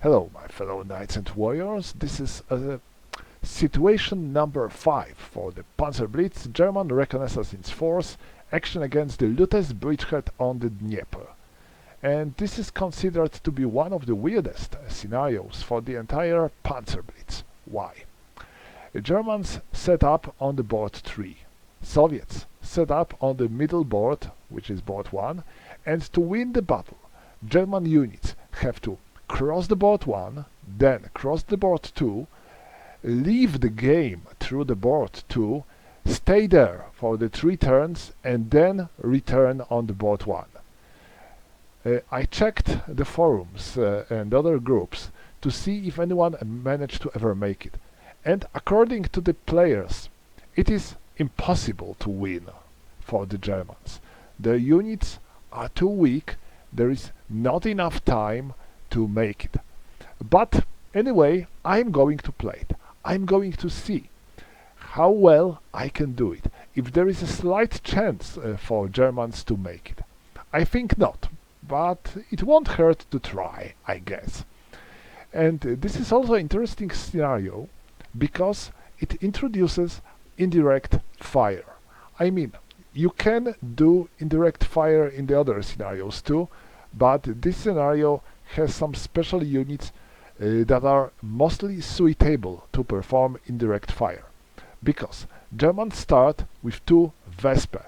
Hello, my fellow knights and warriors. This is situation number 5 for the PanzerBlitz German Reconnaissance Force action against the Lutezh bridgehead on the Dnieper. And this is considered to be one of the weirdest scenarios for the entire PanzerBlitz. Why? The Germans set up on the board 3. Soviets set up on the middle board, which is board 1, and to win the battle, German units have to cross the board 1, then cross the board 2, leave the game through the board 2, stay there for the 3 turns, and then return on the board 1. I checked the forums and other groups to see if anyone managed to ever make it. And according to the players, it is impossible to win for the Germans. Their units are too weak, there is not enough time to make it. But anyway, I'm going to play it. I'm going to see how well I can do it. If there is a slight chance for Germans to make it. I think not, but it won't hurt to try, I guess. And this is also an interesting scenario because it introduces indirect fire. I mean, you can do indirect fire in the other scenarios too, but this scenario has some special units that are mostly suitable to perform indirect fire. Because Germans start with 2 Vespe.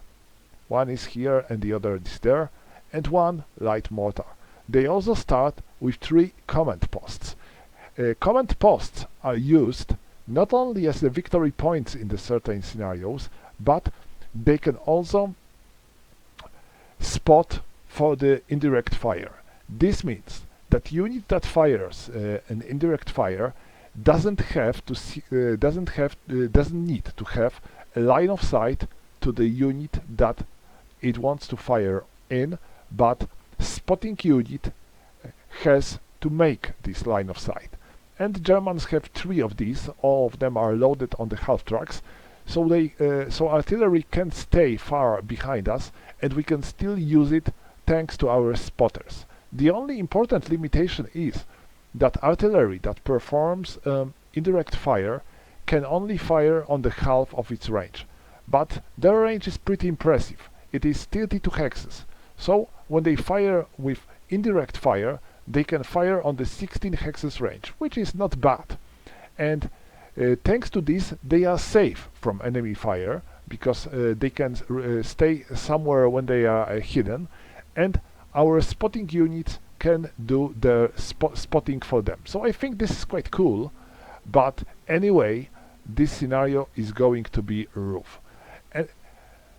One is here and the other is there, and 1 light mortar. They also start with 3 command posts. Command posts are used not only as the victory points in the certain scenarios, but they can also spot for the indirect fire. This means that unit that fires an indirect fire doesn't need to have a line of sight to the unit that it wants to fire in, but spotting unit has to make this line of sight. And the Germans have 3 of these. All of them are loaded on the half tracks, so artillery can stay far behind us, and we can still use it thanks to our spotters. The only important limitation is that artillery that performs indirect fire can only fire on the half of its range. But their range is pretty impressive. It is 32 hexes. So when they fire with indirect fire, they can fire on the 16 hexes range, which is not bad. And thanks to this, they are safe from enemy fire, because they can stay somewhere when they are hidden, and our spotting units can do the spotting for them. So I think this is quite cool, but anyway, this scenario is going to be rough. And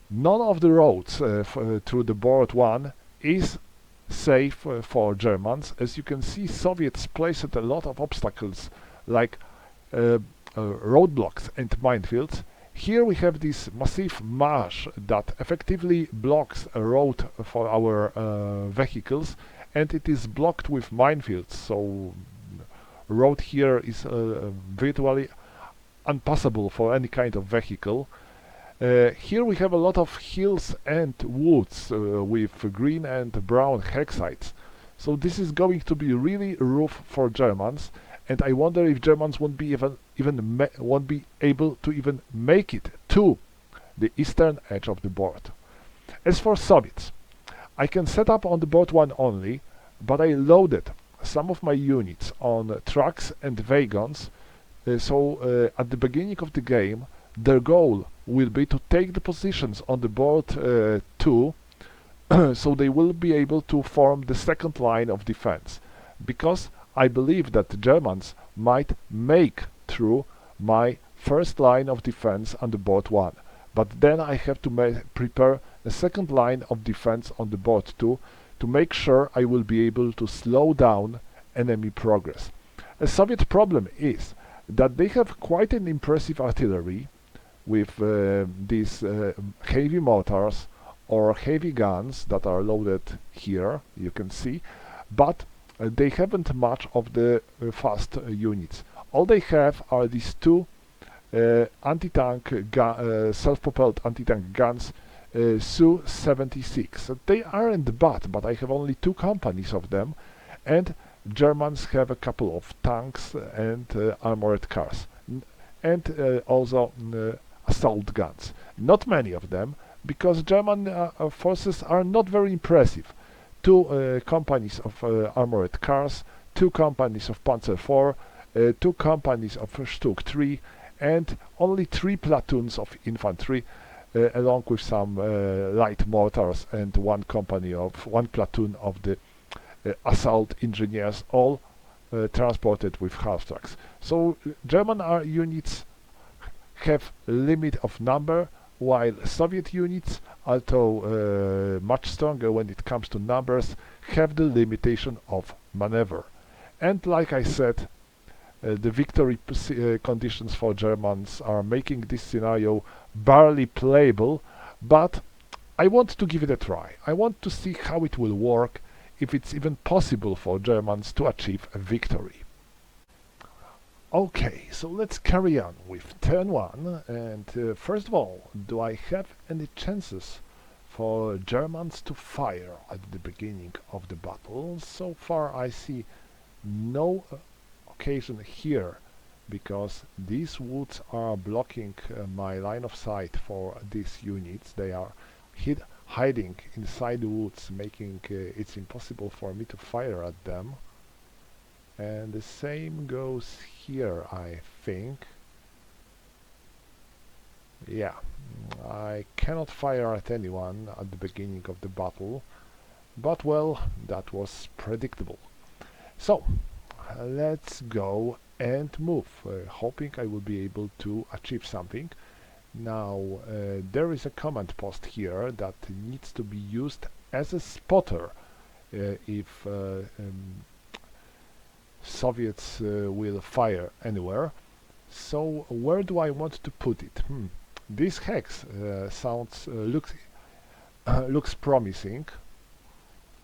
none of the roads through the board 1 is safe for Germans. As you can see, Soviets placed a lot of obstacles like roadblocks and minefields. Here we have this massive marsh that effectively blocks a road for our vehicles, and it is blocked with minefields, so road here is virtually unpassable for any kind of vehicle. Here we have a lot of hills and woods with green and brown hexsites, so this is going to be really rough for Germans, and I wonder if Germans won't be won't be able to even make it to the eastern edge of the board. As for Soviets, I can set up on the board 1 only, but I loaded some of my units on trucks and wagons, so at the beginning of the game their goal will be to take the positions on the board 2, so they will be able to form the second line of defense, because I believe that the Germans might make through my first line of defense on the board 1, but then I have to prepare a second line of defense on the board 2 to make sure I will be able to slow down enemy progress. A Soviet problem is that they have quite an impressive artillery with these heavy mortars or heavy guns that are loaded here, you can see, but they haven't much of the fast units. All they have are these 2 anti-tank self-propelled anti-tank guns, Su-76. They aren't bad, but I have only 2 companies of them, and Germans have a couple of tanks and armored cars, and also assault guns. Not many of them, because German forces are not very impressive. Two companies of armored cars, two companies of Panzer IV, two companies of Stuck 3, and only 3 platoons of infantry, along with some light mortars and one platoon of the assault engineers, all transported with half tracks. So German units have limit of number, while Soviet units, although much stronger when it comes to numbers, have the limitation of maneuver. And like I said, the victory conditions for Germans are making this scenario barely playable, but I want to give it a try. I want to see how it will work, if it's even possible for Germans to achieve a victory. Okay, so let's carry on with turn 1, and first of all, do I have any chances for Germans to fire at the beginning of the battle? So far I see no occasion here, because these woods are blocking my line of sight for these units. They are hiding inside the woods, making it impossible for me to fire at them. And the same goes here, I think. Yeah, I cannot fire at anyone at the beginning of the battle, but well, that was predictable. So, let's go and move, hoping I will be able to achieve something. Now, there is a command post here that needs to be used as a spotter if Soviets will fire anywhere. So where do I want to put it? This hex looks promising.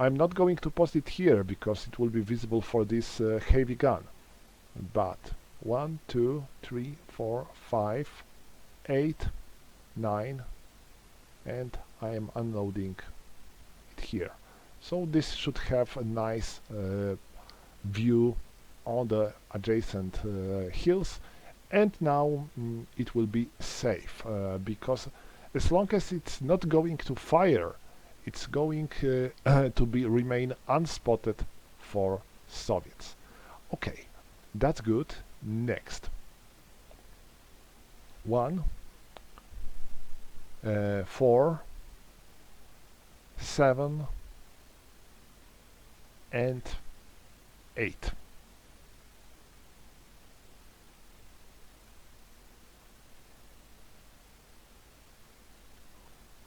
I'm not going to post it here because it will be visible for this heavy gun. But 1, 2, 3, 4, 5, 8, 9, and I am unloading it here. So this should have a nice view on the adjacent hills, and now it will be safe, because as long as it's not going to fire, it's going to remain unspotted for Soviets. Okay, that's good. Next. 1, 4, 7, and 8.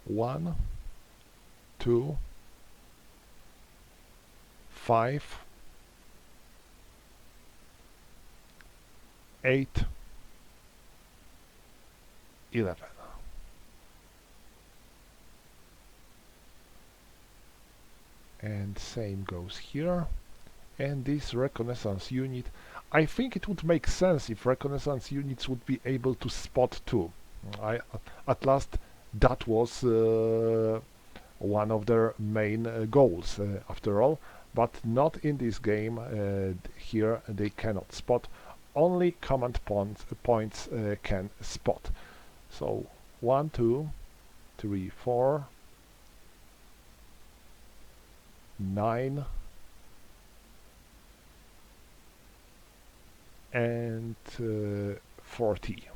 One, 2, 5, 8, 11. And same goes here. And this reconnaissance unit, I think it would make sense if reconnaissance units would be able to spot too. At last, that was one of their main goals, after all, but not in this game. Here they cannot spot, only command points can spot. So 1, 2, 3, 4, 9, and 40.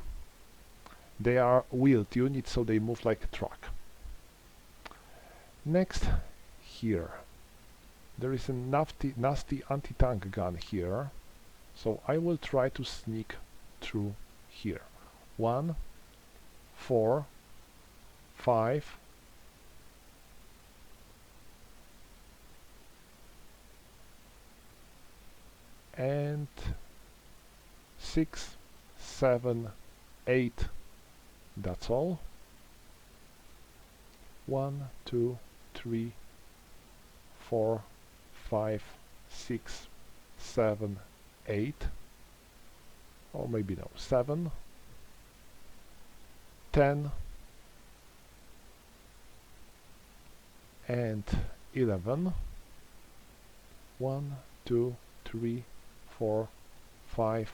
They are wheeled units, so they move like a truck. Next, here. There is a nasty anti-tank gun here, so I will try to sneak through here. 1, 4, 5, and 6, 7, 8. That's all. 1, 2, 3, 4, 5, 6, 7, 8, or maybe no, 7, 10, and 11. 1, 2, 3, 4, 5,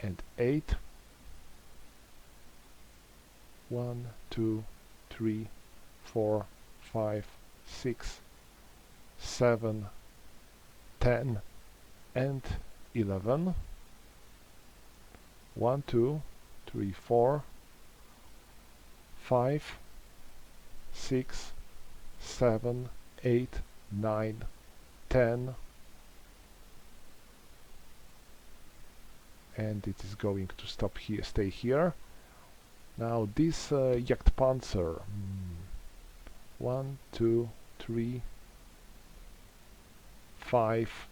and 8. 1, 2, 3, 4, 5, 6, 7, 10, and 11. 1, 2, 3, 4, 5, 6, 7, 8, 9, 10, and it is going to stop here, stay here. Now this Jagdpanzer, 1, 2, 3, 5,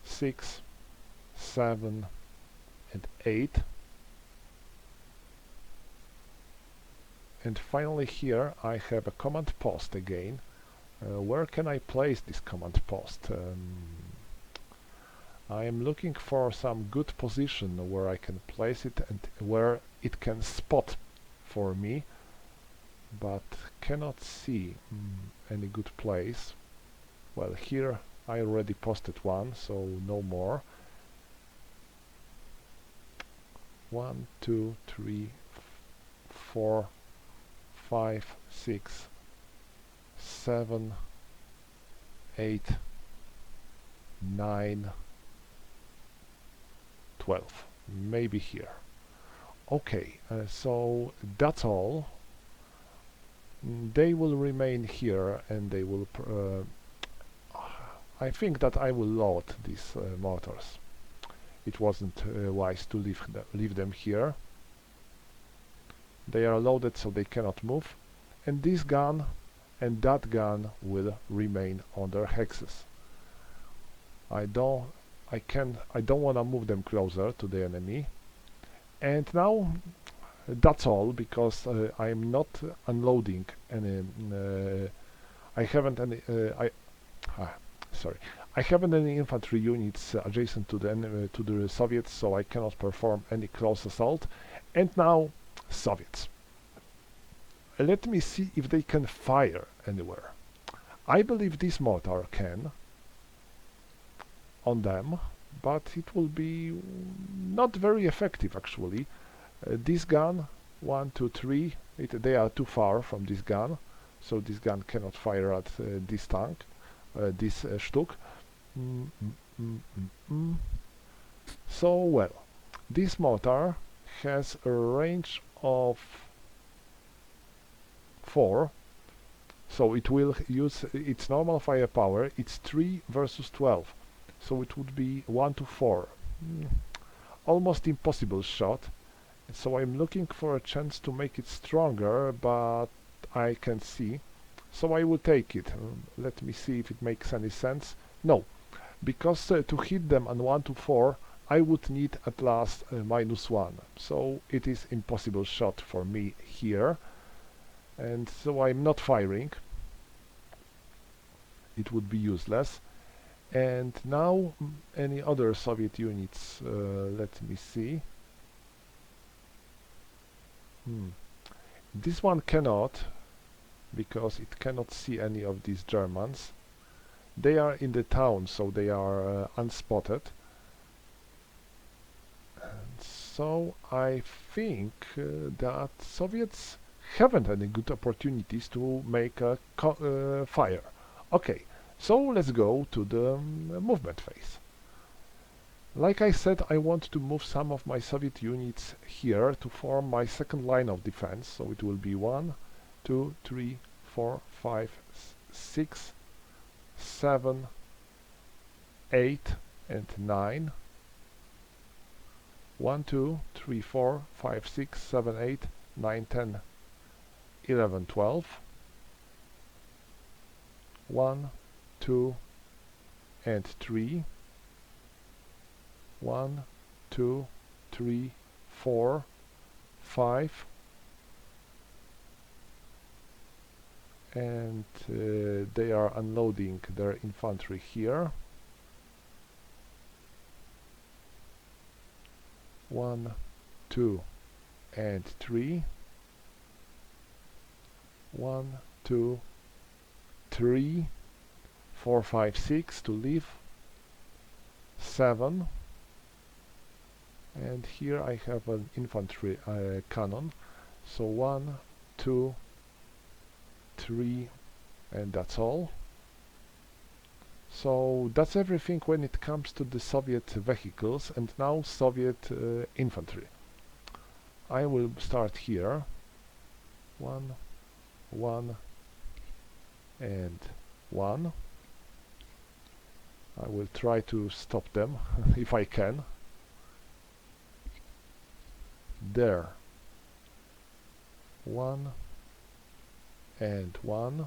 6, 7, and 8. And finally here I have a command post again. Where can I place this command post? I am looking for some good position where I can place it and where it can spot for me, but cannot see any good place. Well, here I already posted one, so no more. 1, 2, 3, 4, 5, 6, 7, 8, 9, 12. Maybe here. Okay, so that's all. They will remain here, and they will I think that I will load these mortars. It wasn't wise to leave them here. They are loaded, so they cannot move, and this gun and that gun will remain on their hexes. I don't want to move them closer to the enemy. And now that's all, because I am not unloading any. I haven't any. I haven't any infantry units adjacent to the Soviets, so I cannot perform any close assault. And now, Soviets. Let me see if they can fire anywhere. I believe this mortar can on them, but it will be not very effective actually. This gun, 1, 2, 3, they are too far from this gun, so this gun cannot fire at this tank, this Stuk. So well, this mortar has a range of 4, so it will use its normal firepower. It's 3 versus 12, so it would be 1 to 4. Almost impossible shot. So I'm looking for a chance to make it stronger, but I can see. So I will take it. Let me see if it makes any sense. No, because to hit them on 1 to 4, I would need at last -1. So it is impossible shot for me here. And so I'm not firing. It would be useless. And now any other Soviet units, let me see. This one cannot, because it cannot see any of these Germans. They are in the town, so they are unspotted. And so I think that Soviets haven't any good opportunities to make a fire. Okay, so let's go to the movement phase. Like I said, I want to move some of my Soviet units here to form my second line of defense. So it will be 1, 2, 3, 4, 5, 6, 7, 8, and 9. 1, 2, 3, 4, 5, 6, 7, 8, 9, 10, 11, 12. 1, 2, and 3. 1, 2, 3, 4, 5, and they are unloading their infantry here. 1, 2, and 3. 1, 2, 3, 4, 5, 6 to leave, 7, and here I have an infantry cannon, so 1, 2, 3, and that's all. So that's everything when it comes to the Soviet vehicles, and now Soviet infantry. I will start here, 1, 1, and 1. I will try to stop them if I can. There, 1 and 1.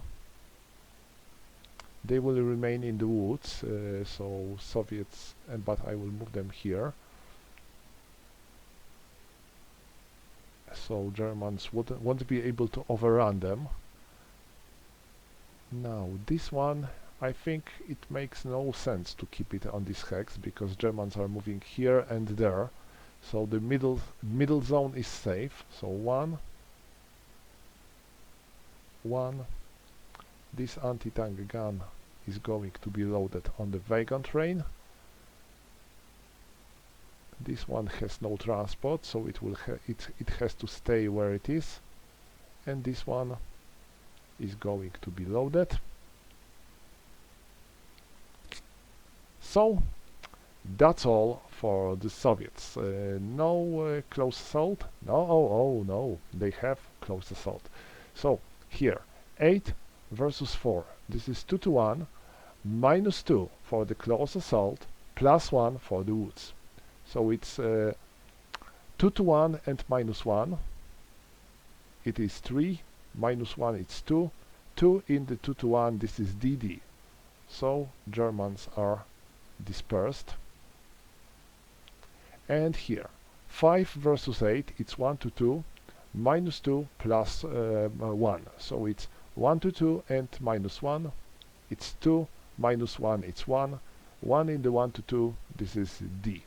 They will remain in the woods, so Soviets, but I will move them here. So Germans won't be able to overrun them. Now this one, I think it makes no sense to keep it on this hex, because Germans are moving here and there, so the middle zone is safe. So 1, 1. This anti-tank gun is going to be loaded on the wagon train. This one has no transport, so it has to stay where it is, and this one is going to be loaded. So that's all for the Soviets. No close assault. No, oh no, they have close assault. So here, 8 versus 4. This is 2 to 1, -2 for the close assault, +1 for the woods. So it's 2 to 1 and -1. It is 3, -1 it's 2. 2 in the 2 to 1, this is DD. So Germans are dispersed. And here, 5 versus 8, it's 1 to 2, -2 plus 1. So it's 1 to 2 and -1. It's 2, -1, it's 1. 1 in the 1 to 2, this is D.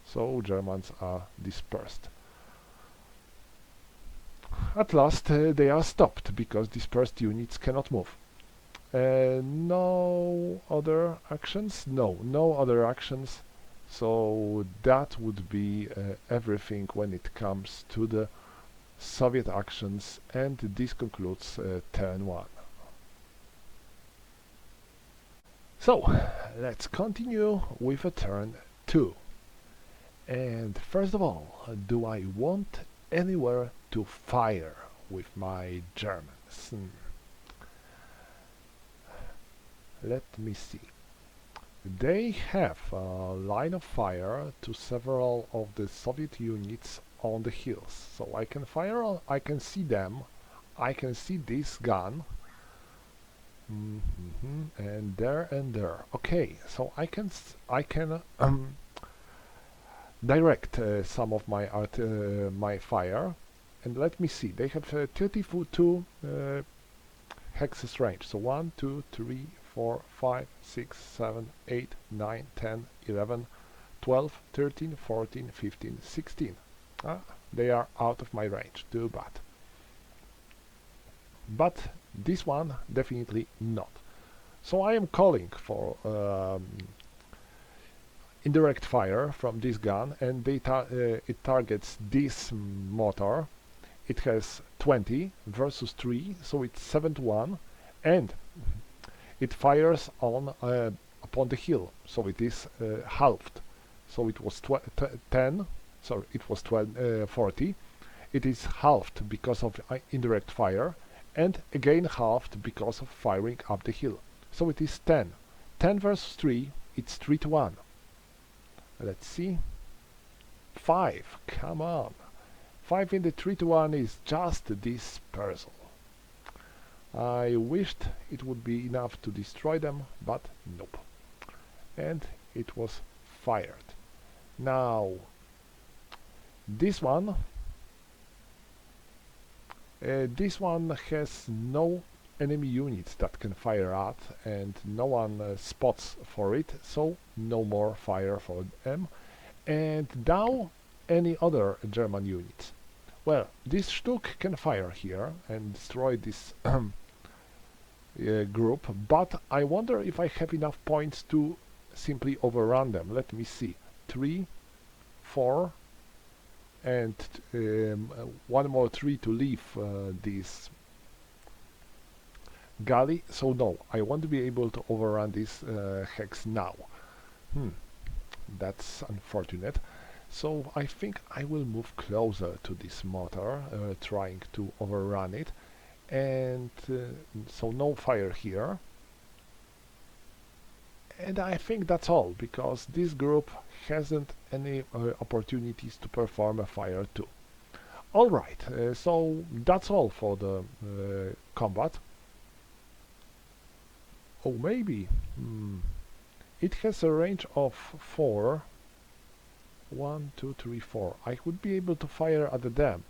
So Germans are dispersed. At last they are stopped, because dispersed units cannot move. No other actions? No other actions. So that would be everything when it comes to the Soviet actions, and this concludes turn 1. So let's continue with a turn 2. And first of all, do I want anywhere to fire with my Germans? Let me see. They have a line of fire to several of the Soviet units on the hills. So I can fire on, I can see them, I can see this gun, and there. Okay, so I can direct some of my my fire, and let me see. They have 32 hexes range. So 1, 2, 3, 4, 5, 6, 7, 8, 9, 10, 11, 12, 13, 14, 15, 16. They are out of my range. Too bad. But this one definitely not. So I am calling for indirect fire from this gun, and it targets this motor. It has 20 versus 3, so it's 7 to 1, and it fires on upon the hill, so it is halved. So it was 10, sorry, it was 40. It is halved because of indirect fire, and again halved because of firing up the hill. So it is 10. 10 versus 3, it's 3 to 1. Let's see. 5, come on. 5 in the 3 to 1 is just dispersal. I wished it would be enough to destroy them, but nope. And it was fired. Now, this one has no enemy units that can fire at, and no one spots for it, so no more fire for them. And now any other German units. Well, this Stuck can fire here and destroy this group, but I wonder if I have enough points to simply overrun them. Let me see. 3, 4, and one more 3 to leave this galley. So no, I won't be able to overrun this hex now. That's unfortunate. So I think I will move closer to this motor, trying to overrun it. And so no fire here. And I think that's all, because this group hasn't any opportunities to perform a fire too. Alright, so that's all for the combat. Oh, maybe. It has a range of 4. 1, 2, 3, 4. I would be able to fire at them.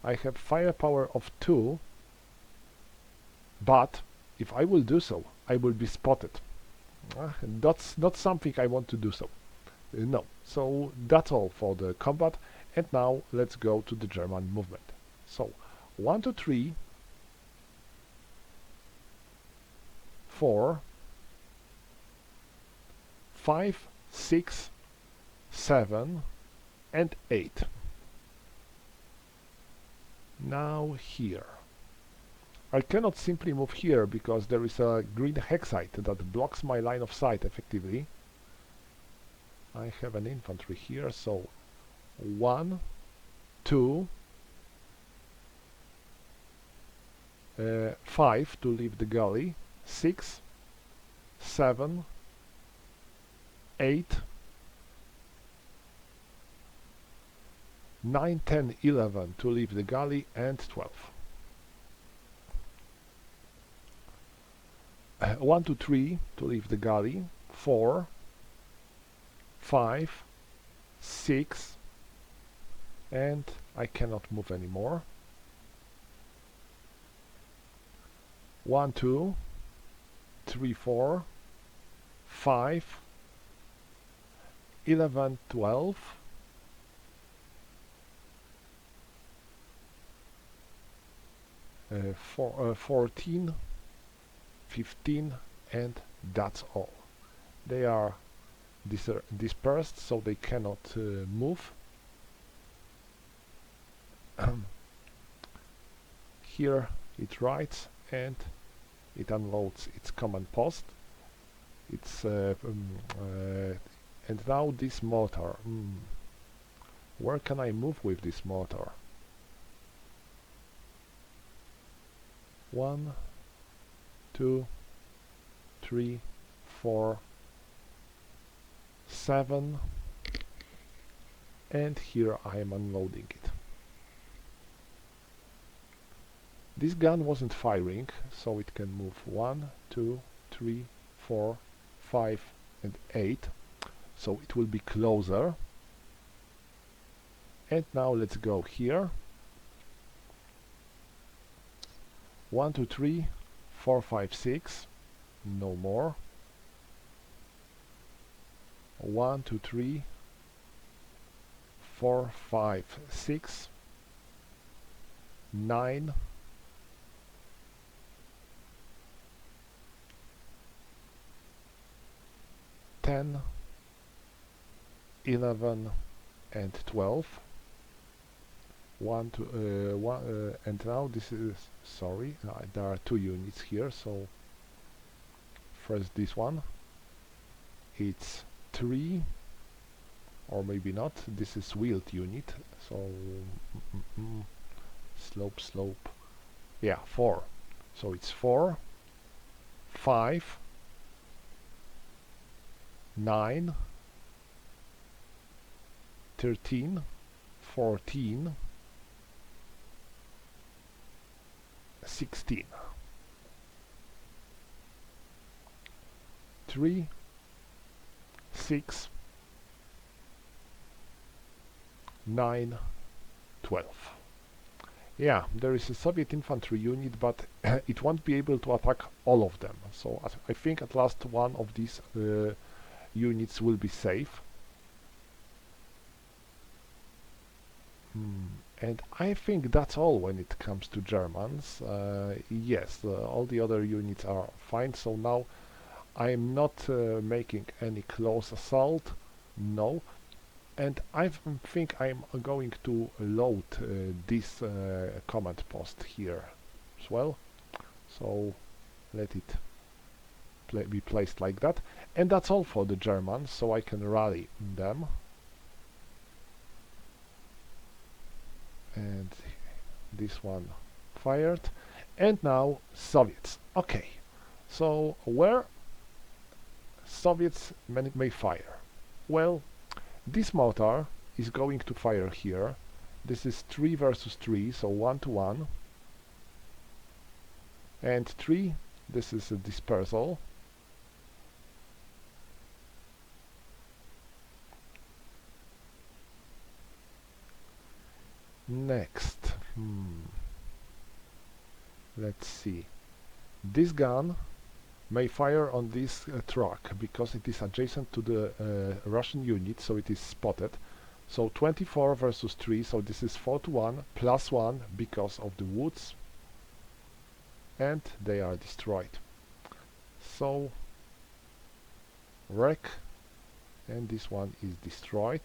I have firepower of 2, but if I will do so, I will be spotted. That's not something I want to do so. No. So that's all for the combat, and now let's go to the German movement. So 1, 2, 3, 4, 5, 6, 7, and 8. Now here. I cannot simply move here because there is a green hexite that blocks my line of sight effectively. I have an infantry here, so 1, 2, 5 to leave the galley, 6, 7, 8, 9, 10, 11 to leave the galley, and 12. 1, 2, 3 to leave the galley, 4, 5, 6, and I cannot move anymore. 1, 2, 3, 4, 5, 11, 12, 14, 15, and that's all. They are dispersed, so they cannot move. Here it writes and it unloads its command post. It's and now this motor. Where can I move with this motor? 1, 2, 3, 4, 7, and here I am unloading it. This gun wasn't firing, so it can move 1, 2, 3, 4, 5, and 8, so it will be closer. And now let's go here. 1, 2, 3, 4, 5, 6, no more. 1, 2, 3, 4, 5, 6, 9, 10, 11, and 12. 1, 2, and now this is, sorry, there are 2 units here, so first this one, it's 3, or maybe not, this is wheeled unit, so slope, yeah, 4, so it's 4, 5, 9, 13, 14, 16. 3, 6, 9, 12. Yeah, there is a Soviet infantry unit, but it won't be able to attack all of them. So I think at last one of these units will be safe. And I think that's all when it comes to Germans. Yes, all the other units are fine, so now I'm not making any close assault, no. And I think I'm going to load this command post here as well. So let it be placed like that. And that's all for the Germans, so I can rally them. And this one fired. And now Soviets. Okay, so where Soviets may fire? Well, this mortar is going to fire here. This is 3 versus 3, so 1 to 1. And 3, this is a dispersal. Next, let's see. This gun may fire on this truck because it is adjacent to the Russian unit, so it is spotted. So 24 versus 3, so this is 4 to 1, plus 1 because of the woods, and they are destroyed. So wreck, and this one is destroyed.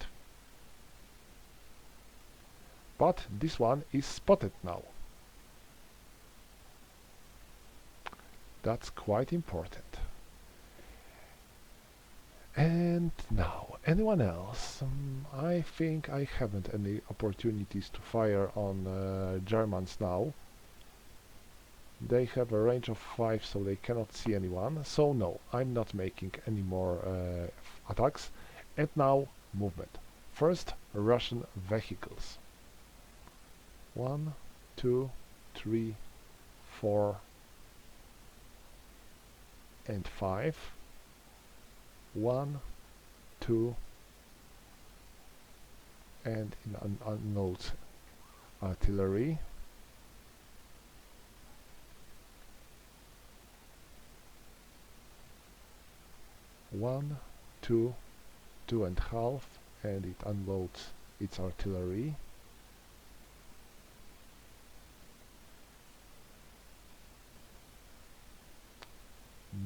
But this one is spotted now. That's quite important. And now, anyone else? I think I haven't any opportunities to fire on Germans now. They have a range of 5, so they cannot see anyone. So no, I'm not making any more attacks. And now, movement. First, Russian vehicles. 1, 2, 3, 4, and 5. 1, 2, and unloads artillery. 1, 2, 2.5, and it unloads its artillery.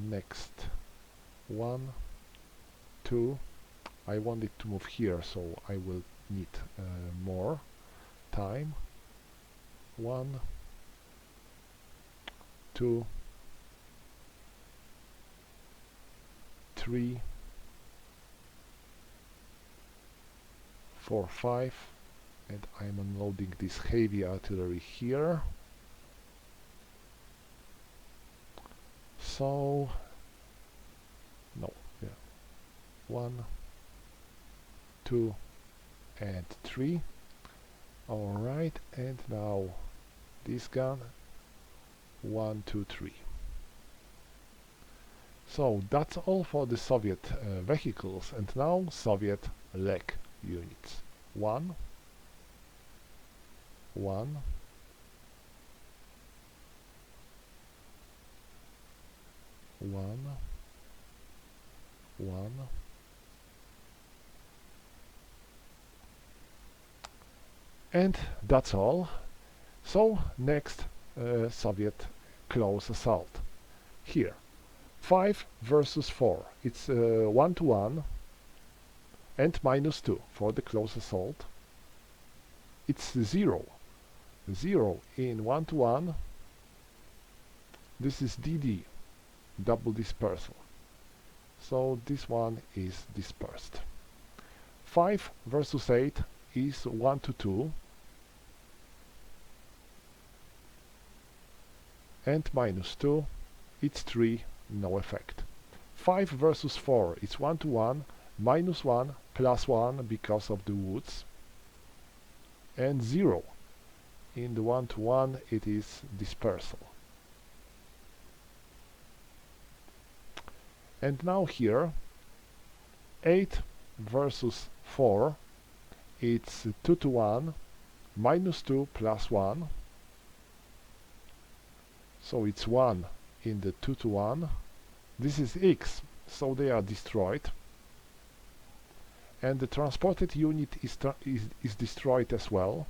Next, 1, 2. I want it to move here, so I will need more time. 1, 2, 3, 4, 5, and I'm unloading this heavy artillery here. So, no, yeah, 1, 2, and 3. Alright, and now this gun, 1, 2, 3. So that's all for the Soviet vehicles, and now Soviet leg units. 1, 1, 1, 1, and that's all. So next, Soviet close assault. Here, 5 versus 4. It's 1 to 1 and -2 for the close assault. It's 0. 0 in 1 to 1. This is DD, double dispersal. So this one is dispersed. 5 versus 8 is 1 to 2 and -2, it's 3, no effect. 5 versus 4, it's 1 to 1, -1, +1 because of the woods, and 0. In the 1 to 1 it is dispersal. And now here, 8 versus 4, it's 2 to 1, -2 +1, so it's 1 in the 2 to 1. This is X, so they are destroyed. And the transported unit is destroyed as well.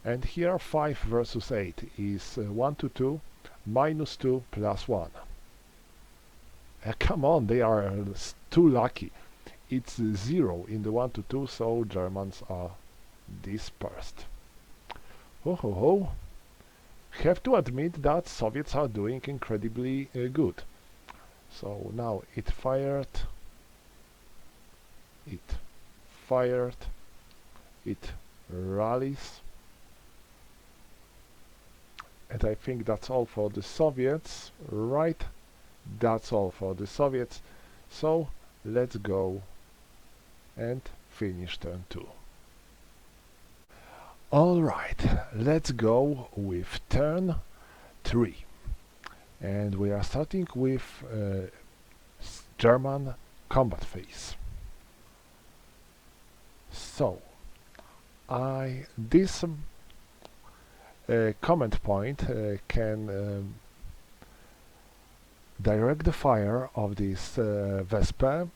And here 5 versus 8 is 1 to 2, minus 2 plus 1. Come on, they are too lucky. It's 0 in the 1 to 2, so Germans are dispersed. Ho ho ho. Have to admit that Soviets are doing incredibly good. So now it fired, it rallies, and I think that's all for the Soviets, right? That's all for the Soviets. So let's go and finish turn 2. Alright, let's go with turn 3. And we are starting with German combat phase. So, this command point can direct the fire of this Vespa,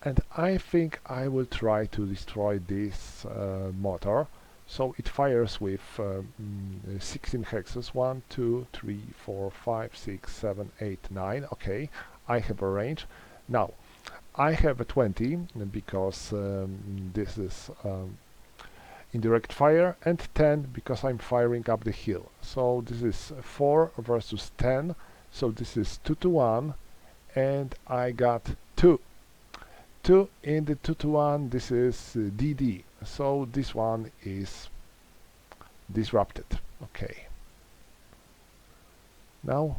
and I think I will try to destroy this motor. So it fires with 16 hexes, 1, 2, 3, 4, 5, 6, 7, 8, 9. Okay, I have a range. Now, I have a 20 because this is indirect fire, and 10 because I'm firing up the hill. So this is 4 versus 10. So this is 2 to 1, and I got 2. 2 in the 2 to 1, this is DD. So this one is disrupted. Okay. Now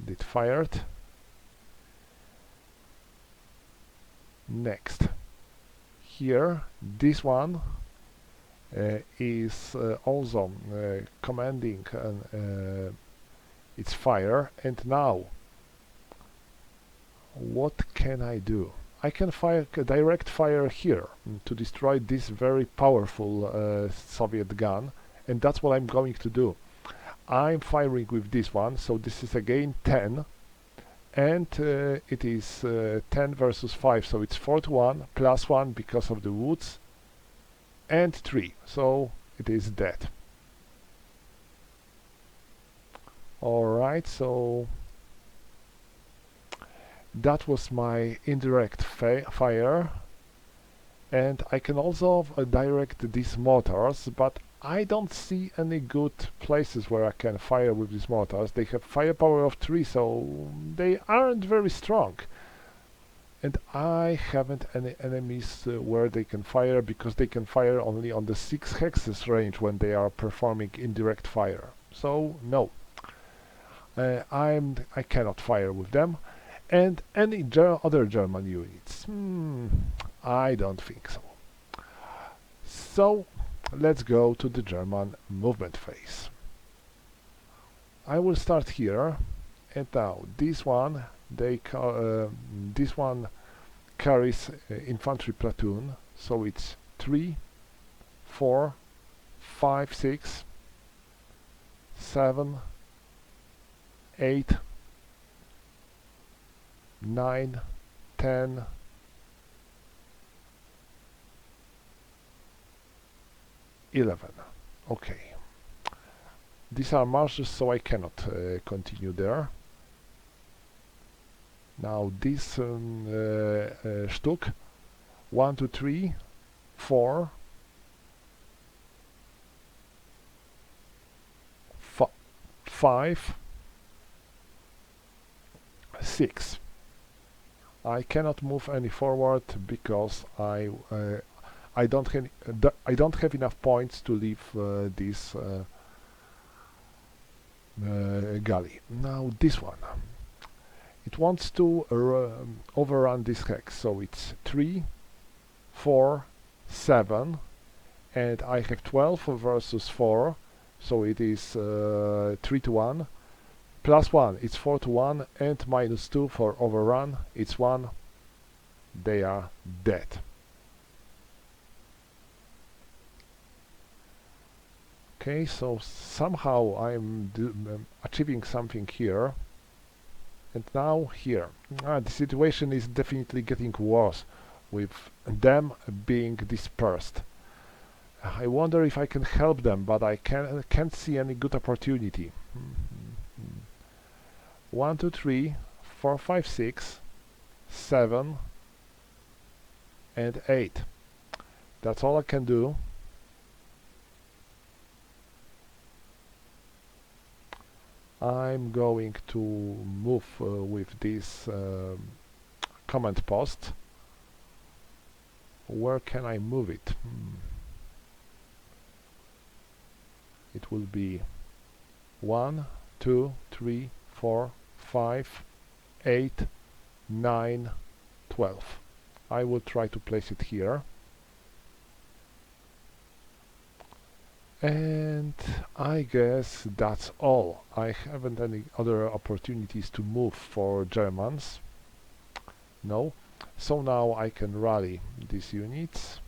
it fired. Next. Here, this one is also commanding its fire, and now what can I do? I can fire direct fire here to destroy this very powerful Soviet gun, and that's what I'm going to do. I'm firing with this one, so this is again 10, and it is 10 versus 5, so it's 4 to 1, plus 1 because of the woods, and 3, so it is dead. Alright, so that was my indirect fire, and I can also direct these mortars, but I don't see any good places where I can fire with these mortars. They have firepower of 3, so they aren't very strong. And I haven't any enemies where they can fire, because they can fire only on the 6 hexes range when they are performing indirect fire. So no, I cannot fire with them. And any other German units? I don't think so. So let's go to the German movement phase. I will start here, and now this one, this one carries infantry platoon, so it's 3, 4, 5, 6, 7, 8, 9, 10, 11. Okay. These are marshes, so I cannot continue there. Now this Stück, 1, 2, 3, 4, 5, 6. I cannot move any forward because I don't have enough points to leave this galley. Now this one, it wants to overrun this hex, so it's 3, 4, 7, and I have 12 versus 4, so it is 3 to 1. Plus 1, it's 4 to 1, and minus 2 for overrun, it's 1. They are dead. Okay, so somehow I'm achieving something here. And now here. The situation is definitely getting worse with them being dispersed. I wonder if I can help them, but I can't see any good opportunity. 1, 2, 3, 4, 5, 6, 7, and 8. That's all I can do. I'm going to move with this command post. Where can I move it? It will be 1, 2, 3, 4, 5, 8, 9, 12. I will try to place it here. And I guess that's all. I haven't any other opportunities to move for Germans. No. So now I can rally these units,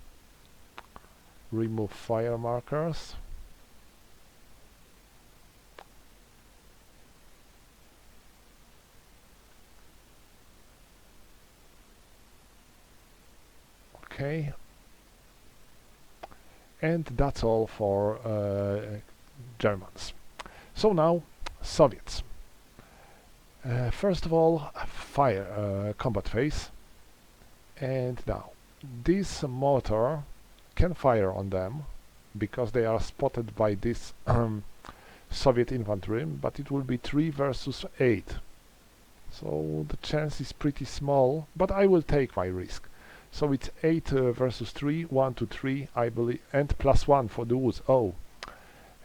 remove fire markers, okay, and that's all for Germans. So now Soviets. First of all, fire combat phase, and now this mortar can fire on them because they are spotted by this Soviet infantry, but it will be 3 versus 8. So the chance is pretty small, but I will take my risk. So it's 8 versus 3, 1 to 3, I believe, and +1 for the woods. Oh,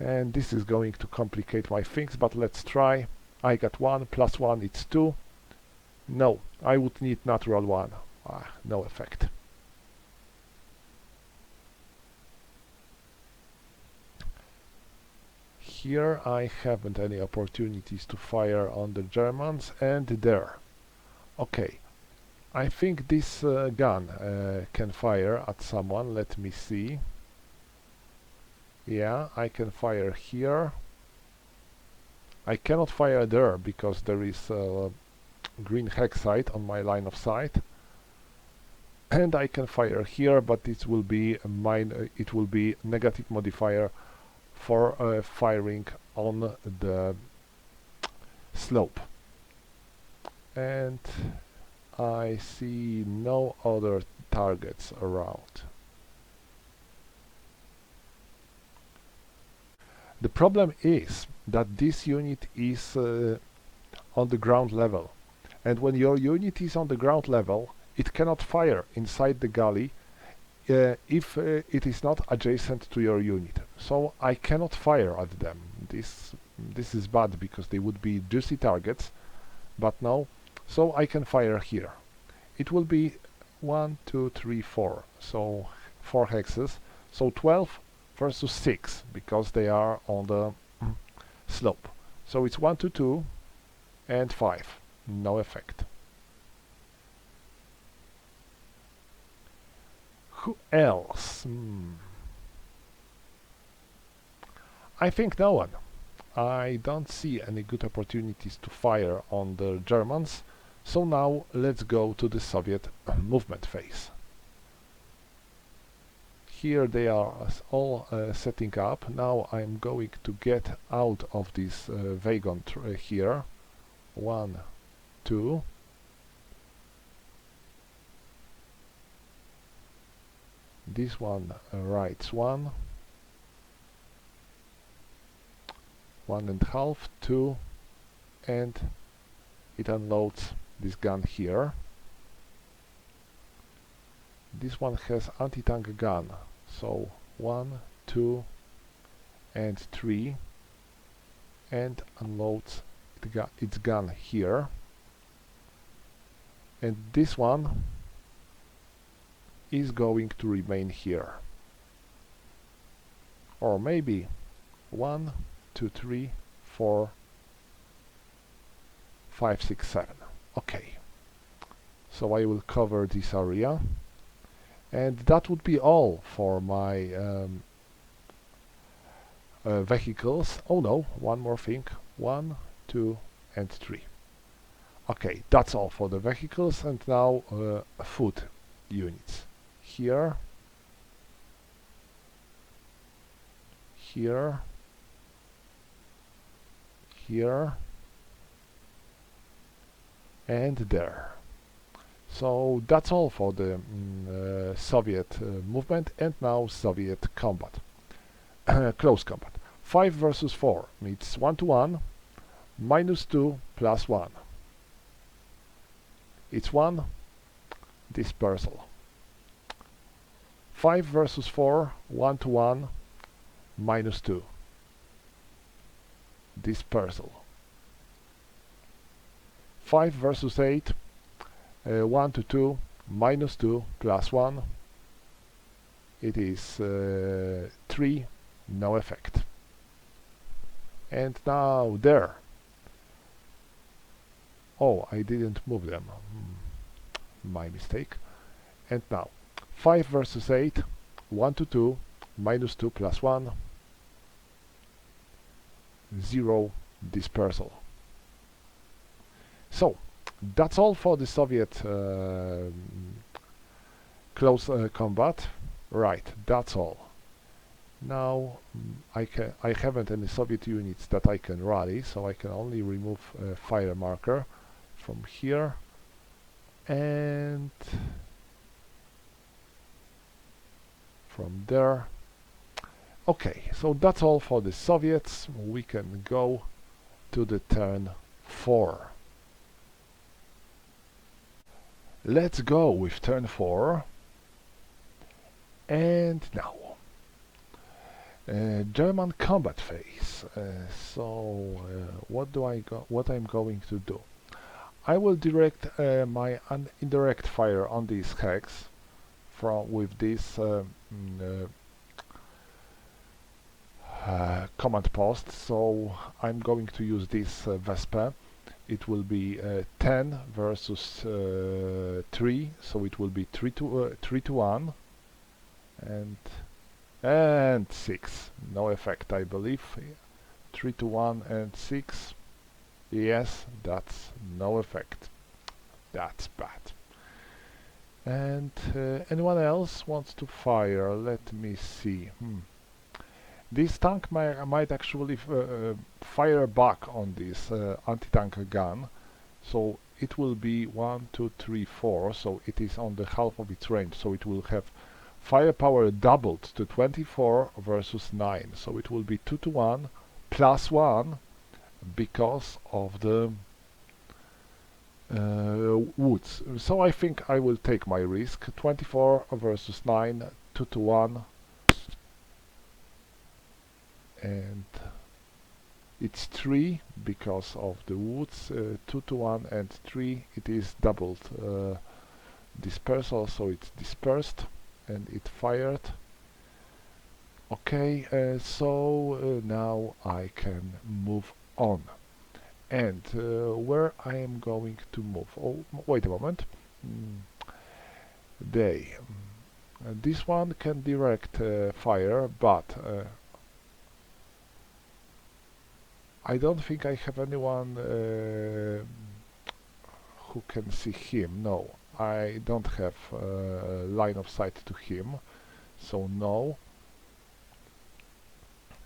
and this is going to complicate my things, but let's try. I got 1, +1, it's 2. No, I would need natural 1. No effect. Here I haven't any opportunities to fire on the Germans, and there. Okay, I think this gun can fire at someone. Let me see. Yeah, I can fire here. I cannot fire there because there is green hexite on my line of sight. And I can fire here, but it will be it will be negative modifier for firing on the slope. And I see no other targets around. The problem is that this unit is on the ground level, and when your unit is on the ground level, it cannot fire inside the galley if it is not adjacent to your unit. So I cannot fire at them. This is bad because they would be juicy targets, but no. So I can fire here. It will be 1, 2, 3, 4. So 4 hexes. So 12 versus 6 because they are on the slope. So it's 1 to 2 and 5. No effect. Who else? I think no one. I don't see any good opportunities to fire on the Germans. So now let's go to the Soviet movement phase. Here they are all setting up. Now I'm going to get out of this wagon here. 1, 2. This one writes 1, 1.5, 2, and it unloads this gun here. This one has anti-tank gun, so 1, 2, and 3, and unloads its gun here. And this one is going to remain here. Or maybe 1, 2, 3, 4, 5, 6, 7. Okay. So I will cover this area. And that would be all for my vehicles. Oh no, one more thing. 1, 2, and 3. Okay, that's all for the vehicles. And now food units. Here here, here, and there. So that's all for the Soviet movement, and now Soviet combat. Close combat. 5 versus 4 meets 1 to 1, -2 plus 1. It's 1 dispersal. 5 versus 4, 1 to 1, -2 dispersal. 5 versus 8, 1 to 2, -2 plus 1. It is 3, no effect. And now there. Oh, I didn't move them. My mistake. And now 5 versus 8, 1 to 2, -2 plus 1, 0 dispersal. So that's all for the Soviet close combat. Right, that's all. Now I haven't any Soviet units that I can rally, so I can only remove a fire marker from here and from there. Okay, so that's all for the Soviets. We can go to the turn 4. Let's go with turn 4. And now German combat phase. What I'm going to do? I will direct my indirect fire on these hex with this command post. So I'm going to use this Vespa. It will be 10 versus 3, so it will be 3 to 1, and 6. No effect, I believe. 3 to 1 and 6. Yes, that's no effect. That's bad. And anyone else wants to fire? Let me see. This tank might actually fire back on this anti-tank gun, so it will be 1, 2, 3, 4, so it is on the half of its range, so it will have firepower doubled to 24 versus 9, so it will be 2 to 1 plus 1 because of the woods. So I think I will take my risk. 24 versus 9, 2 to 1, and it's 3 because of the woods. 2 to 1 and 3, it is doubled dispersal, so it's dispersed and it fired. Okay, so now I can move on. And where I am going to move? Oh, wait a moment. This one can direct fire, but I don't think I have anyone who can see him. No, I don't have line of sight to him, so no.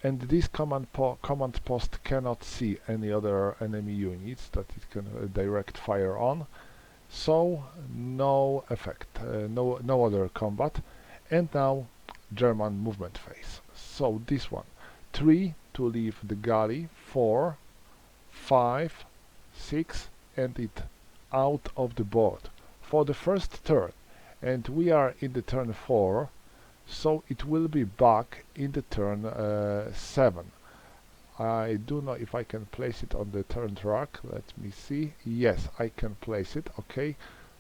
And this command post cannot see any other enemy units that it can direct fire on, so no effect, no other combat. And now German movement phase. So this one, 3 to leave the galley, 4, 5, 6, and it out of the board for the first turn, and we are in the turn 4, so it will be back in the turn 7. I don't know if I can place it on the turn track. Let me see. Yes, I can place it. Okay,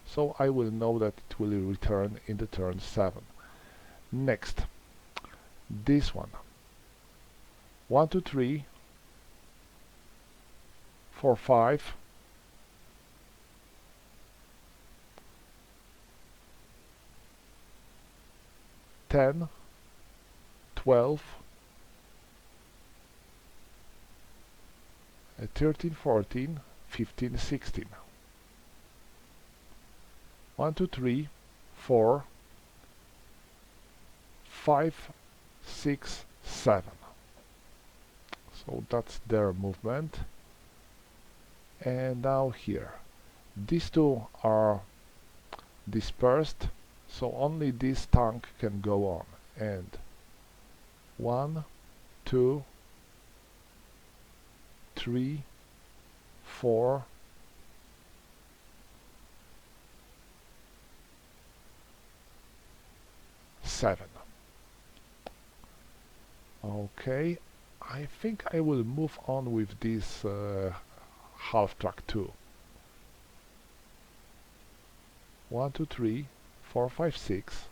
so I will know that it will return in the turn 7. Next, this one, 1, 2, 3, 4, 5, 10, 12, 13, 14, 15, 16. 1, 2, 3, 4, 5, 6, 7. So that's their movement. And now here. These two are dispersed, so only this tank can go on. And 1, 2, 3, 4, 7. Okay, I think I will move on with this half track too. 1, 2, 3, 4, 5, 6,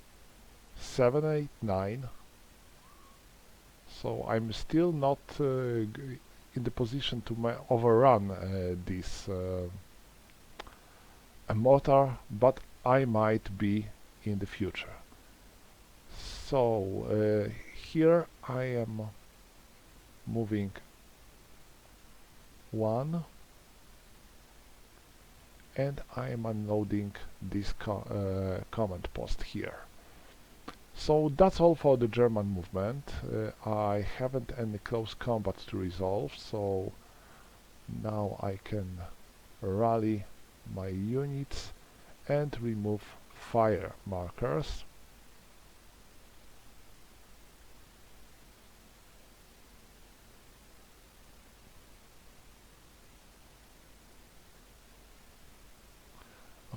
7, 8, 9. So I'm still not in the position to overrun this motor, but I might be in the future. So here I am moving 1, and I am unloading this command post here. So that's all for the German movement. I haven't any close combat to resolve, so now I can rally my units and remove fire markers.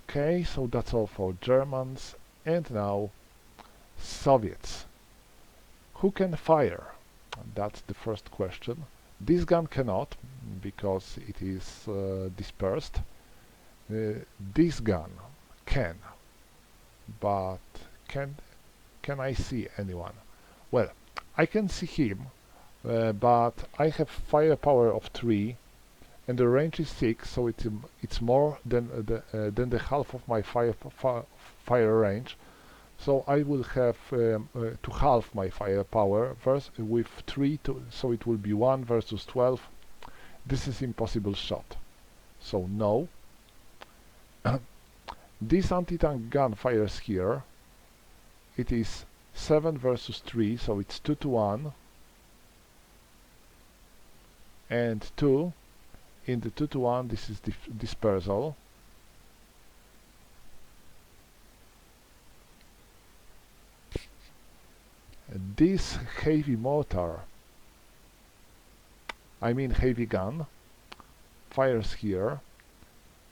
Okay, so that's all for Germans, and now Soviets. Who can fire? That's the first question. This gun cannot, because it is dispersed. This gun can, but can I see anyone? Well, I can see him, but I have firepower of 3, and the range is 6, so it's more than the half of my fire range. So I will have to halve my firepower first with 3, so it will be 1 versus 12. This is impossible shot. So no. This anti-tank gun fires here. It is 7 versus 3, so it's 2 to 1. And 2. In the 2 to 1, this is dispersal. This heavy mortar, I mean heavy gun, fires here.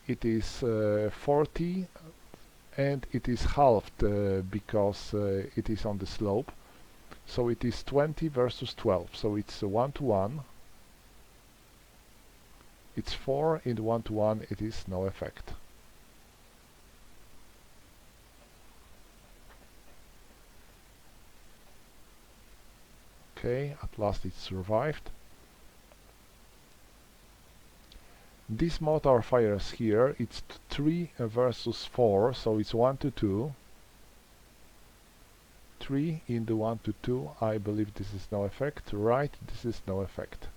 It is 40, and it is halved because it is on the slope. So it is 20 versus 12, so it's 1 to 1. It's 4 in the 1 to 1, it is no effect. Okay, at last it survived. This mortar fires here, it's 3 versus 4, so it's 1 to 2. 3 in the 1 to 2, I believe this is no effect. Right, this is no effect.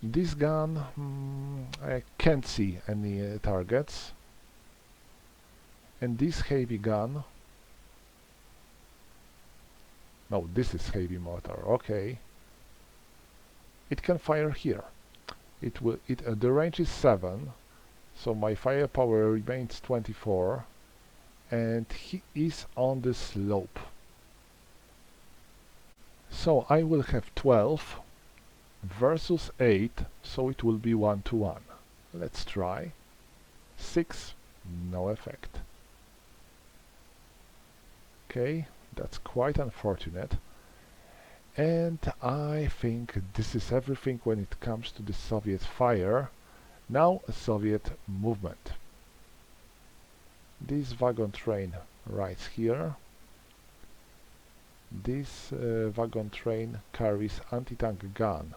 This gun, I can't see any targets. And this heavy gun, no, this is heavy mortar, okay. It can fire here. The range is 7, so my firepower remains 24, and he is on the slope. So I will have 12 versus 8, so it will be 1 to 1. Let's try. 6, no effect. Okay, that's quite unfortunate. And I think this is everything when it comes to the Soviet fire. Now Soviet movement. This wagon train rides here. This wagon train carries anti-tank gun.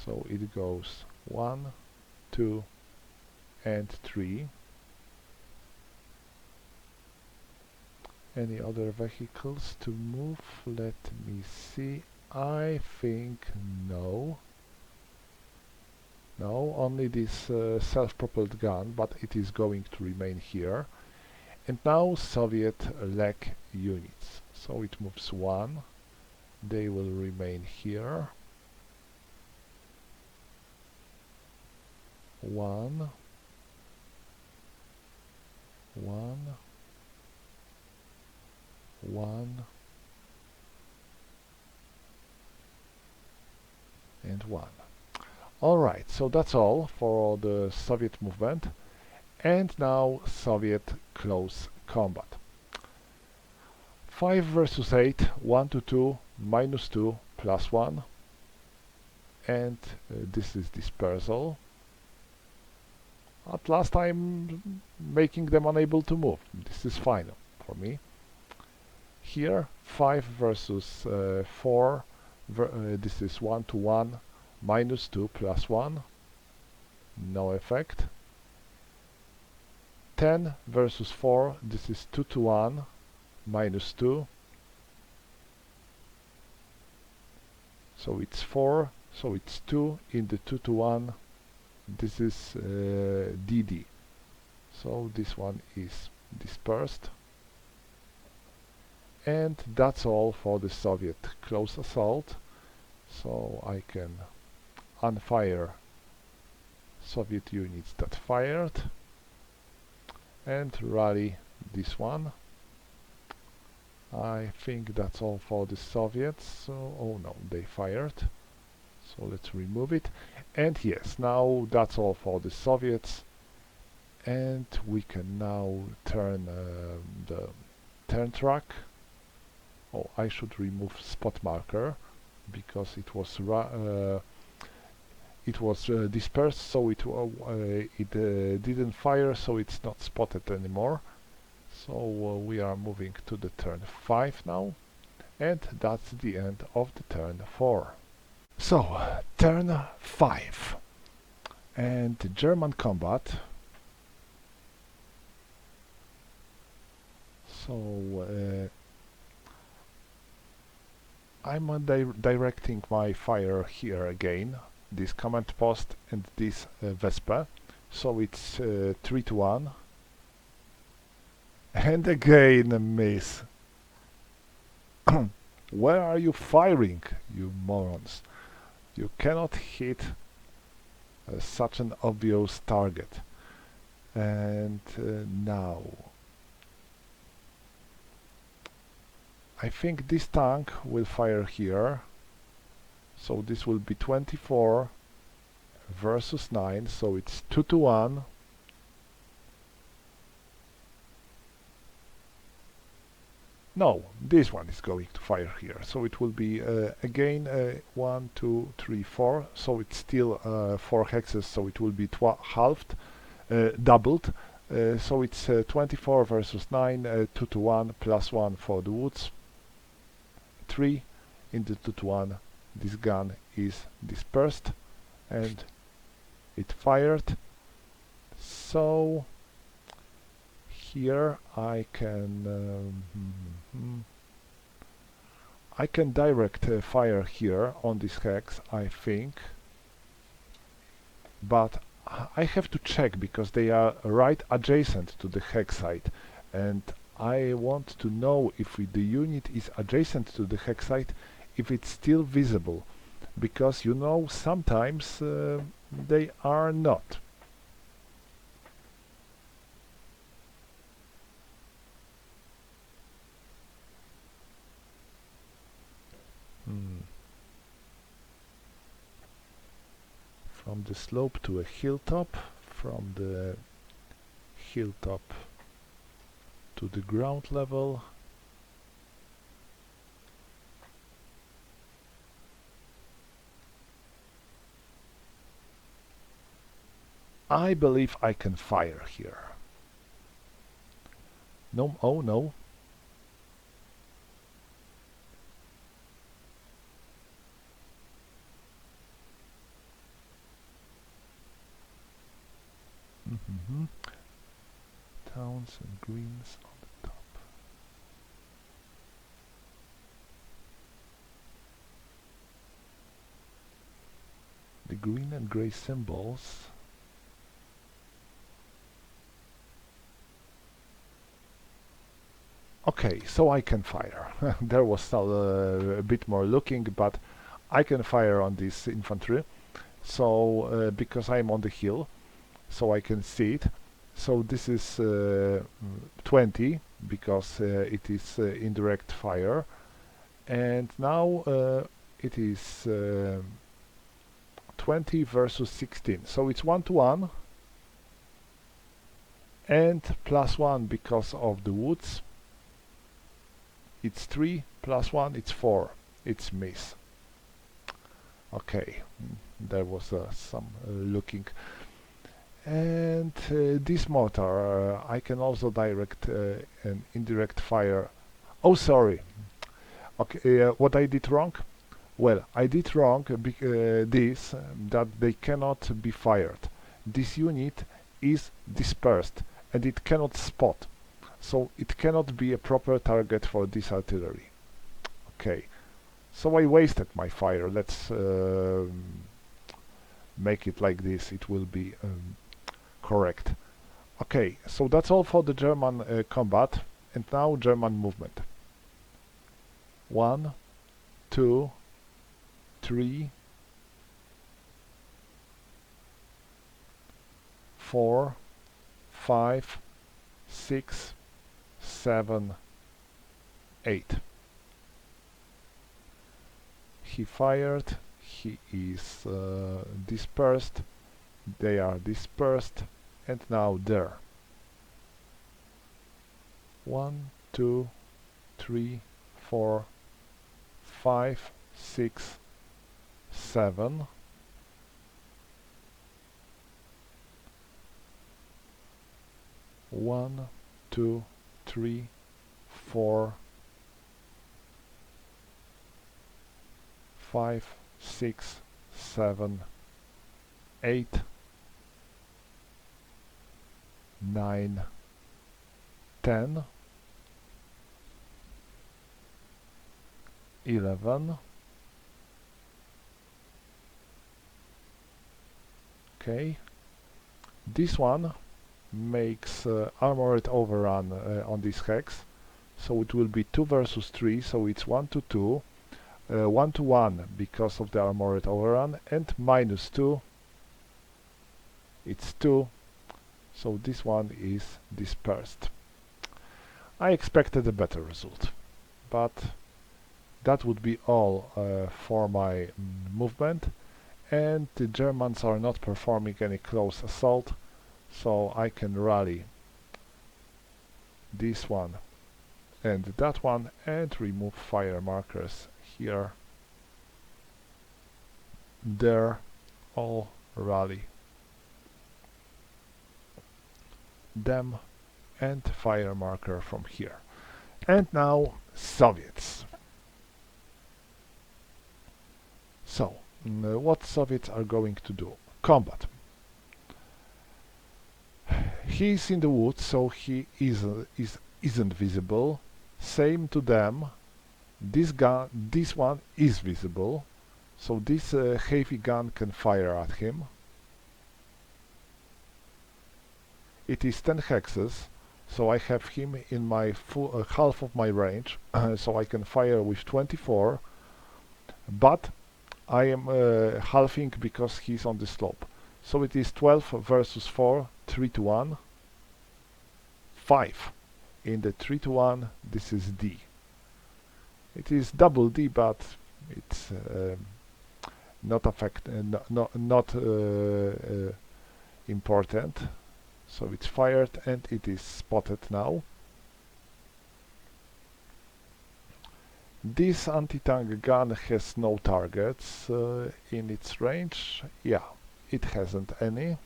So it goes 1, 2, and 3. Any other vehicles to move? Let me see. I think no. No, only this self-propelled gun, but it is going to remain here. And now Soviet leg units. So it moves 1, They will remain here. 1, 1, 1, and 1. Alright, so that's all for the Soviet movement. And now Soviet close combat. 5 versus 8, 1 to 2, -2, +1. And this is dispersal. At last I'm making them unable to move. This is fine for me. Here 5 versus 4, this is 1 to 1, -2, +1. No effect. 10 versus 4, this is 2 to 1, -2. So it's 4, so it's 2 in the 2 to 1. This is DD. So this one is dispersed. And that's all for the Soviet close assault. So I can unfire Soviet units that fired and rally this one. I think that's all for the Soviets. So, oh no, they fired. So let's remove it. And yes, now that's all for the Soviets. And we can now turn the turn track. Oh, I should remove spot marker because it was dispersed, so it didn't fire, so it's not spotted anymore. So we are moving to the turn 5 now, and that's the end of the turn 4. So turn 5 and German combat. So I'm directing my fire here again, this command post and this Vespa. So it's 3 to 1. And again a miss. Where are you firing, you morons? You cannot hit such an obvious target. And now I think this tank will fire here. So this will be 24 versus 9, so it's 2 to 1. No, this one is going to fire here, so it will be again 1, 2, 3, 4, so it's still 4 hexes, so it will be halved, doubled, so it's 24 versus 9, 2 to 1, +1 for the woods, 3 in the 2 to 1. This gun is dispersed and it fired. So here I can direct fire here on this hex, I think, but I have to check because they are right adjacent to the hex site, and I want to know if the unit is adjacent to the hex site, if it's still visible, because you know sometimes they are not. From the slope to a hilltop, from the hilltop to the ground level. I believe I can fire here. No, oh no. Towns and greens on the top. The green and gray symbols Okay, so I can fire. There was still a bit more looking, but I can fire on this infantry. So because I'm on the hill, so I can see it. So this is 20 because it is indirect fire, and now it is 20 versus 16. So it's 1 to 1 and +1 because of the woods. It's 3 +1, it's 4. It's miss. Okay, there was some looking. And this mortar, I can also direct an indirect fire. Oh, sorry. Okay, what I did wrong? Well, I did wrong this, that they cannot be fired. This unit is dispersed and it cannot spot. So it cannot be a proper target for this artillery. Okay, so I wasted my fire. Let's make it like this. It will be correct. Okay, so that's all for the German combat, and now German movement. 1, 2, 3, 4, 5, 6, 7, 8. He fired, he is dispersed, they are dispersed, and now there. 1, 2, 3, 4, 5, 6, 7. One, 2, 3, 4, 5, 6, 7, 8, 9, 10, 11. Okay, this one makes armored overrun on this hex, so it will be 2 versus 3, so it's 1 to 2, 1 to 1 because of the armored overrun, and -2, it's 2, so this one is dispersed. I expected a better result, but that would be all for my movement, and the Germans are not performing any close assault, so I can rally this one and that one and remove fire markers here, there, all rally them, and fire marker from here. And now Soviets. So what Soviets are going to do? Combat. He's in the woods, so he isn't visible. Same to them. This one is visible, so this heavy gun can fire at him. It is 10 hexes, so I have him in my full half of my range, so I can fire with 24, but I am halving because he's on the slope. So it is 12 versus 4, 3 to 1, 5. In the 3 to 1, this is D. It is double D, but it's not important. So it's fired and it is spotted now. This anti-tank gun has no targets in its range. Yeah, it hasn't any.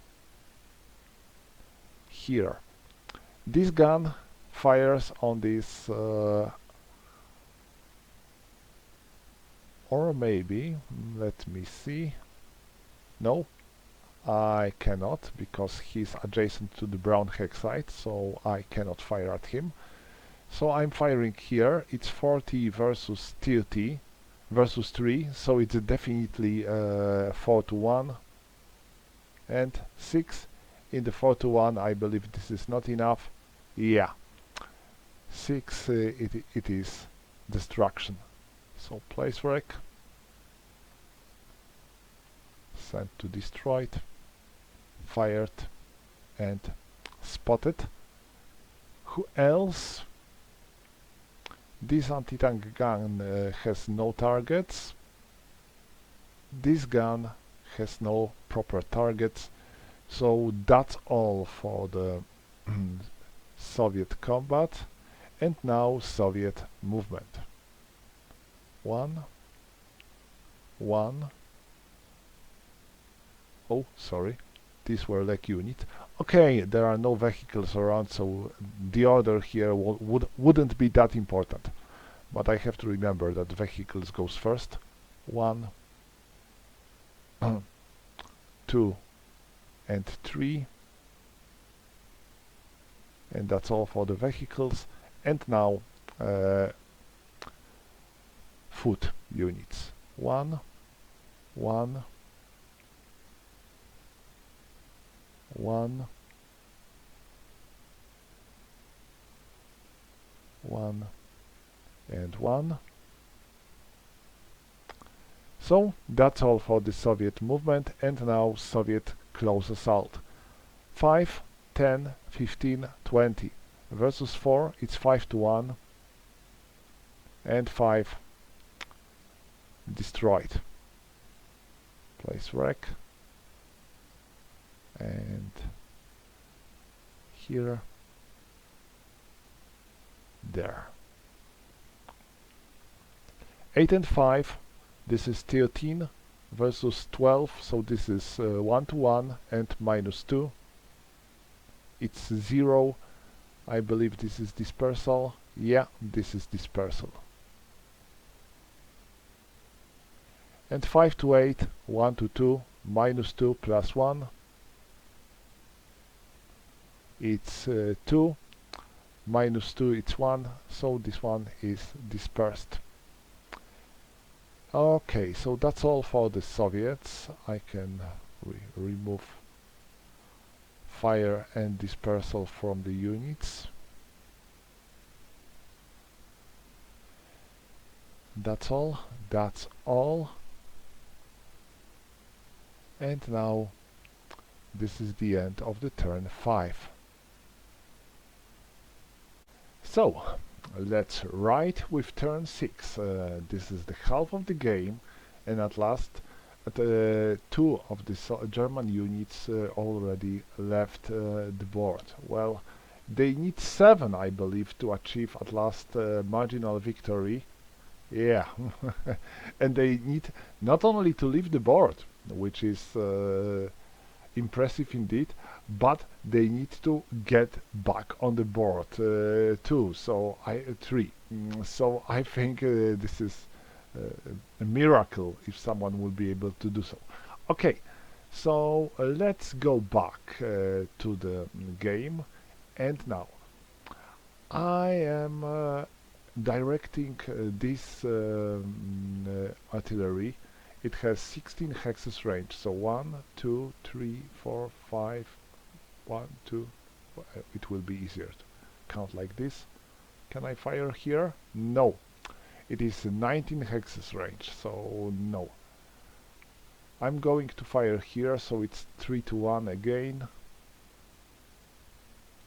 Here. This gun fires on this or maybe, let me see. No, I cannot, because he's adjacent to the brown hex site, so I cannot fire at him. So I'm firing here. It's 40 versus 30 versus 3, so it's definitely 4 to 1 and 6. In the 4 to 1, I believe this is not enough. Yeah. 6, it is destruction. So place wreck, sent to destroyed, fired and spotted. Who else? This anti-tank gun has no targets. This gun has no proper targets. So that's all for the Soviet combat. And now Soviet movement. 1, 1. Oh, sorry. These were like unit. Okay, there are no vehicles around, so the order here wouldn't be that important. But I have to remember that vehicles goes first. 1, 2, and 3. And that's all for the vehicles. And now foot units. 1, 1, 1, 1, and 1. So that's all for the Soviet movement, and now Soviet close assault. 5, 10, 15, 20 versus 4, it's 5 to 1, and 5 destroyed. Place wreck, and here, there. 8 and 5, this is 13 versus 12, so this is 1 to 1 and -2. It's 0. I believe this is dispersal. Yeah, this is dispersal. And 5 to 8, 1 to 2, -2 plus 1. It's 2, -2, it's 1, so this one is dispersed. Okay, so that's all for the Soviets. I can remove fire and dispersal from the units. That's all. That's all. And now this is the end of the turn 5. So let's write with turn 6. This is the half of the game, and at last 2 of the German units already left the board. Well, they need 7, I believe, to achieve at last marginal victory. Yeah, and they need not only to leave the board, which is impressive indeed, but they need to get back on the board too. So 3. So I think this is a miracle if someone will be able to do so. Okay, so let's go back to the game, and now I am directing this artillery. It has 16 hexes range, so 1, 2, 3, 4, 5, 1, 2, it will be easier to count like this. Can I fire here? No. It is 19 hexes range, so no. I'm going to fire here, so it's 3 to 1 again.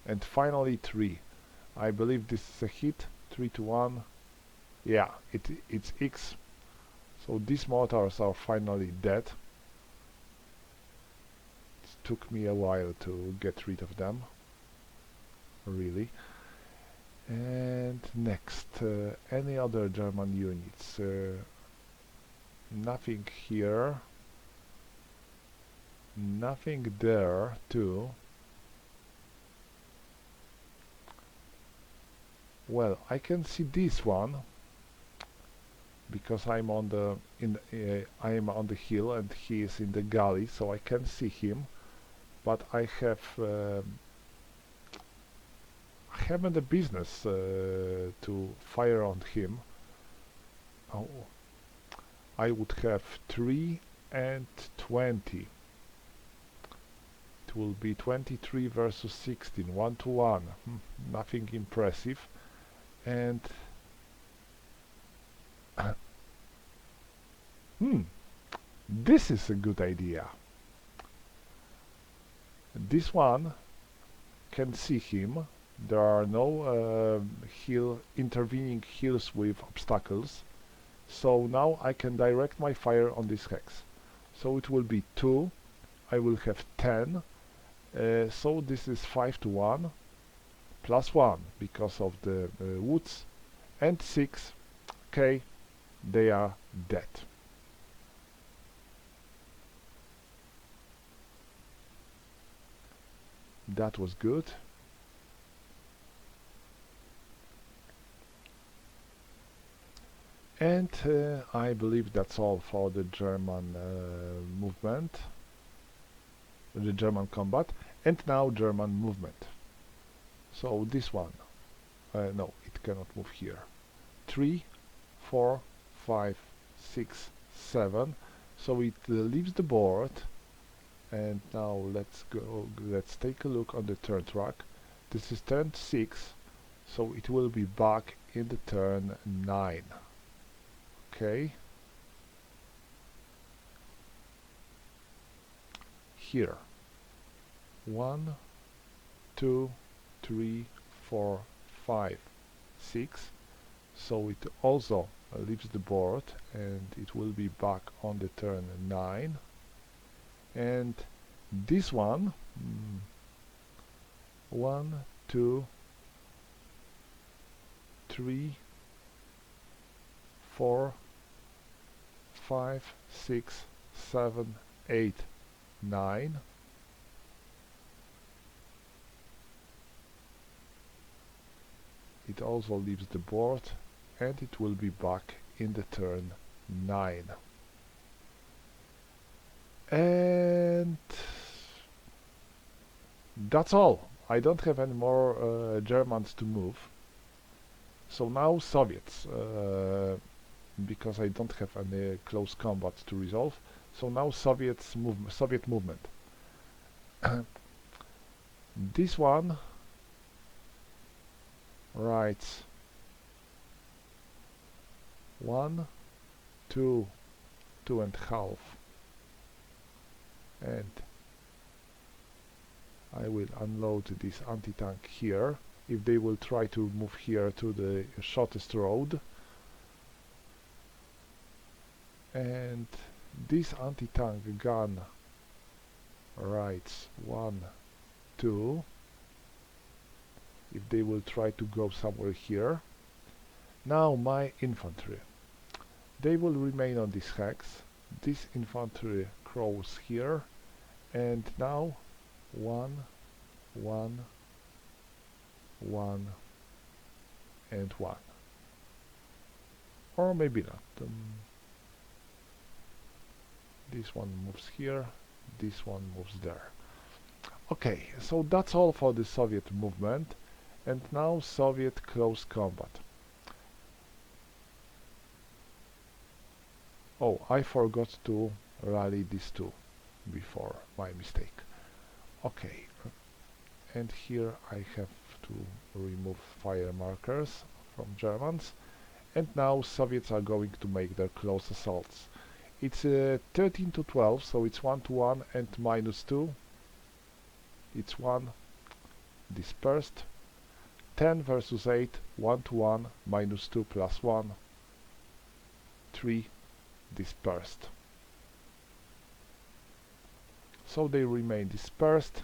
And finally 3. I believe this is a hit. 3 to 1. Yeah, it's X. So these mortars are finally dead. It took me a while to get rid of them, really. And next, any other German units? Nothing here. Nothing there too. Well, I can see this one because I'm on the I am on the hill and he is in the galley, so I can see him. But I haven't the business to fire on him. Oh, I would have 3 and 20. Will be 23 versus 16, 1 to 1. Nothing impressive. And hmm, this is a good idea. This one can see him. There are no intervening hills with obstacles. So now I can direct my fire on this hex. So it will be 2. I will have 10. So this is 5 to 1 plus 1 because of the woods, and 6. Okay, they are dead. That was good. And I believe that's all for the German movement, the German combat, and now German movement. So this one, no, it cannot move here. 3, 4, 5, 6, 7. So it leaves the board. And now let's take a look on the turn track. This is turn 6, so it will be back in the turn 9. Okay. Here. 1, 2, 3, 4, 5, 6. So it also leaves the board and it will be back on the turn 9. And this one, 1, 2, 3, 4, 5, 6, 7, 8, 9. It also leaves the board and it will be back in the turn 9. And that's all. I don't have any more Germans to move. So now Soviets, because I don't have any close combat to resolve. So now Soviet movement. This one writes 1, 2, 2.5. And I will unload this anti-tank here. If they will try to move here to the shortest road. And this anti-tank gun writes 1, 2. If they will try to go somewhere here. Now my infantry. They will remain on this hex. This infantry crawls here. And now 1, 1, 1, and 1. Or maybe not. This one moves here, this one moves there. Okay, so that's all for the Soviet movement. And now Soviet close combat. Oh, I forgot to rally these two before, my mistake. Okay, and here I have to remove fire markers from Germans. And now Soviets are going to make their close assaults. It's 13 to 12, so it's 1 to 1 and -2. It's 1 dispersed. 10 versus 8, 1 to 1, -2 plus 1. 3 dispersed. So they remain dispersed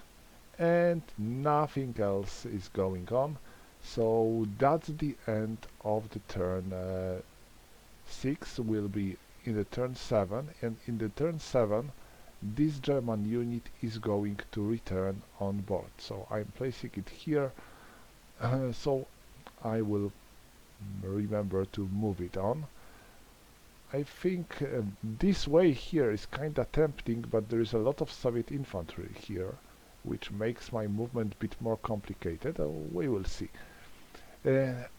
and nothing else is going on. So that's the end of the turn 6. Will be in the turn 7, and in the turn 7 this German unit is going to return on board. So I'm placing it here, so I will remember to move it on. I think this way here is kinda tempting, but there is a lot of Soviet infantry here, which makes my movement a bit more complicated. We will see.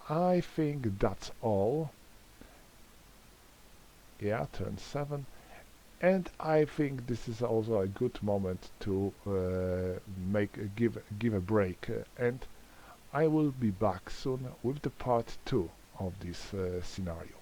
I think that's all. Yeah, turn 7. And I think this is also a good moment to give a break. And I will be back soon with the part 2 of this scenario.